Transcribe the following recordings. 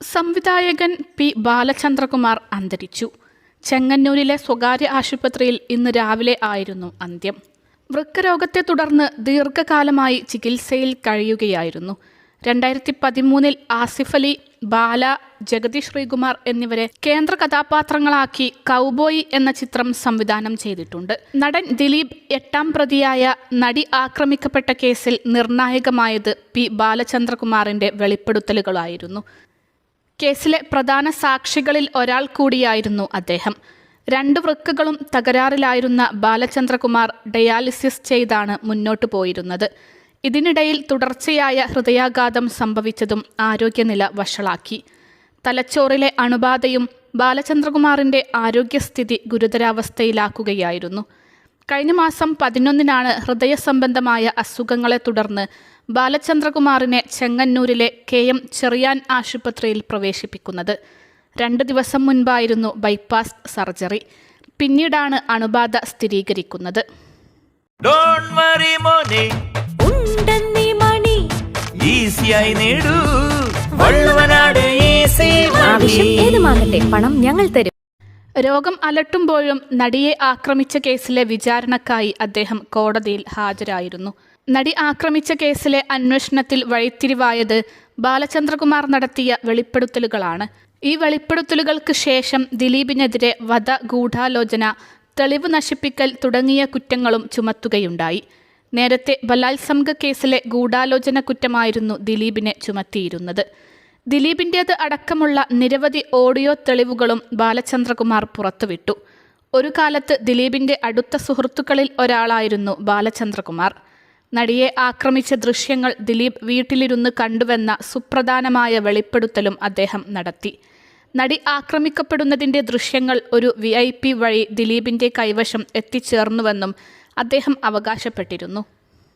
സംവിധായകൻ പി ബാലചന്ദ്രകുമാർ അന്തരിച്ചു. ചെങ്ങന്നൂരിലെ സ്വകാര്യ ആശുപത്രിയിൽ ഇന്ന് രാവിലെ ആയിരുന്നു അന്ത്യം. വൃക്കരോഗത്തെ തുടർന്ന് ദീർഘകാലമായി ചികിത്സയിൽ കഴിയുകയായിരുന്നു. 2013 ആസിഫ് അലി, ബാല, ജഗതി ശ്രീകുമാർ എന്നിവരെ കേന്ദ്ര കഥാപാത്രങ്ങളാക്കി കൗബോയി എന്ന ചിത്രം സംവിധാനം ചെയ്തിട്ടുണ്ട്. നടൻ ദിലീപ് 8ാം പ്രതിയായ നടി ആക്രമിക്കപ്പെട്ട കേസിൽ നിർണായകമായത് പി ബാലചന്ദ്രകുമാറിന്റെ വെളിപ്പെടുത്തലുകളായിരുന്നു. കേസിലെ പ്രധാന സാക്ഷികളിൽ ഒരാൾ കൂടിയായിരുന്നു അദ്ദേഹം. 2 വൃക്കകളും തകരാറിലായിരുന്ന ബാലചന്ദ്രകുമാർ ഡയാലിസിസ് ചെയ്താണ് മുന്നോട്ടു പോയിരുന്നത്. ഇതിനിടയിൽ തുടർച്ചയായ ഹൃദയാഘാതം സംഭവിച്ചതും ആരോഗ്യനില വഷളാക്കി. തലച്ചോറിലെ അണുബാധയും ബാലചന്ദ്രകുമാറിന്റെ ആരോഗ്യസ്ഥിതി ഗുരുതരാവസ്ഥയിലാക്കുകയായിരുന്നു. കഴിഞ്ഞ മാസം 11-നാണ് ഹൃദയ സംബന്ധമായ അസുഖങ്ങളെ തുടർന്ന് ബാലചന്ദ്രകുമാറിനെ ചെങ്ങന്നൂരിലെ KM ചെറിയാൻ ആശുപത്രിയിൽ പ്രവേശിപ്പിക്കുന്നത്. 2 ദിവസം മുൻപായിരുന്നു ബൈപ്പാസ് സർജറി. പിന്നീടാണ് അണുബാധ സ്ഥിരീകരിക്കുന്നത്. പണം ഞങ്ങൾ തരും. രോഗം അലട്ടുമ്പോഴും നടിയെ ആക്രമിച്ച കേസിലെ വിചാരണക്കായി അദ്ദേഹം കോടതിയിൽ ഹാജരായിരുന്നു. നടി ആക്രമിച്ച കേസിലെ അന്വേഷണത്തിൽ വഴിത്തിരിവായത് ബാലചന്ദ്രകുമാർ നടത്തിയ വെളിപ്പെടുത്തലുകളാണ്. ഈ വെളിപ്പെടുത്തലുകൾക്ക് ശേഷം ദിലീപിനെതിരെ വധ, ഗൂഢാലോചന, തെളിവ് നശിപ്പിക്കൽ തുടങ്ങിയ കുറ്റങ്ങളും ചുമത്തുകയുണ്ടായി. നേരത്തെ ബലാത്സംഗ കേസിലെ ഗൂഢാലോചന കുറ്റമായിരുന്നു ദിലീപിനെ ചുമത്തിയിരുന്നത്. ദിലീപിൻ്റേത് അടക്കമുള്ള നിരവധി ഓഡിയോ തെളിവുകളും ബാലചന്ദ്രകുമാർ പുറത്തുവിട്ടു. ഒരു കാലത്ത് ദിലീപിൻ്റെ അടുത്ത സുഹൃത്തുക്കളിൽ ഒരാളായിരുന്നു ബാലചന്ദ്രകുമാർ. നടിയെ ആക്രമിച്ച ദൃശ്യങ്ങൾ ദിലീപ് വീട്ടിലിരുന്ന് കണ്ടുവെന്ന സുപ്രധാനമായ വെളിപ്പെടുത്തലും അദ്ദേഹം നടത്തി. നടി ആക്രമിക്കപ്പെടുന്നതിൻ്റെ ദൃശ്യങ്ങൾ ഒരു VIP വഴി ദിലീപിൻ്റെ കൈവശം എത്തിച്ചേർന്നുവെന്നും അദ്ദേഹം അവകാശപ്പെട്ടിരുന്നു.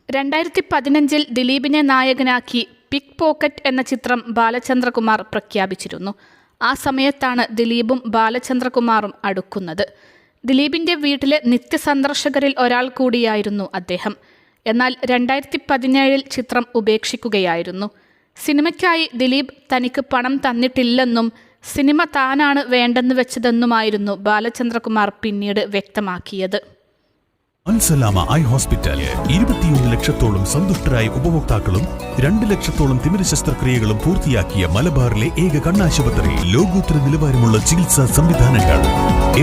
2015 ദിലീപിനെ നായകനാക്കി പിക് പോക്കറ്റ് എന്ന ചിത്രം ബാലചന്ദ്രകുമാർ പ്രഖ്യാപിച്ചിരുന്നു. ആ സമയത്താണ് ദിലീപും ബാലചന്ദ്രകുമാറും അടുക്കുന്നത്. ദിലീപിൻ്റെ വീട്ടിലെ നിത്യസന്ദർശകരിൽ ഒരാൾ കൂടിയായിരുന്നു അദ്ദേഹം. എന്നാൽ 2017 ചിത്രം ഉപേക്ഷിക്കുകയായിരുന്നു. സിനിമയ്ക്കായി ദിലീപ് തനിക്ക് പണം തന്നിട്ടില്ലെന്നും സിനിമ താനാണ് വേണ്ടെന്ന് വെച്ചതെന്നുമായിരുന്നു ബാലചന്ദ്രകുമാർ പിന്നീട് വ്യക്തമാക്കിയത്. അൽസലാമ ഐ ഹോസ്പിറ്റൽ 21 ലക്ഷത്തോളം സന്തുഷ്ടരായ ഉപഭോക്താക്കളും 2 ലക്ഷത്തോളം തിമിര ശസ്ത്രക്രിയകളും പൂർത്തിയാക്കിയ മലബാറിലെ ഏക കണ്ണാശുപത്രി. ലോകോത്തര നിലവാരമുള്ള ചികിത്സാ സംവിധാനങ്ങൾ,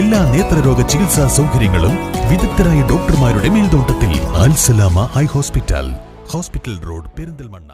എല്ലാ നേത്രരോഗ ചികിത്സാ സൗകര്യങ്ങളും വിദഗ്ധരായ ഡോക്ടർമാരുടെ മേൽനോട്ടത്തിൽ. Al Salama eye hospital, hospital road, Perinthalmanna.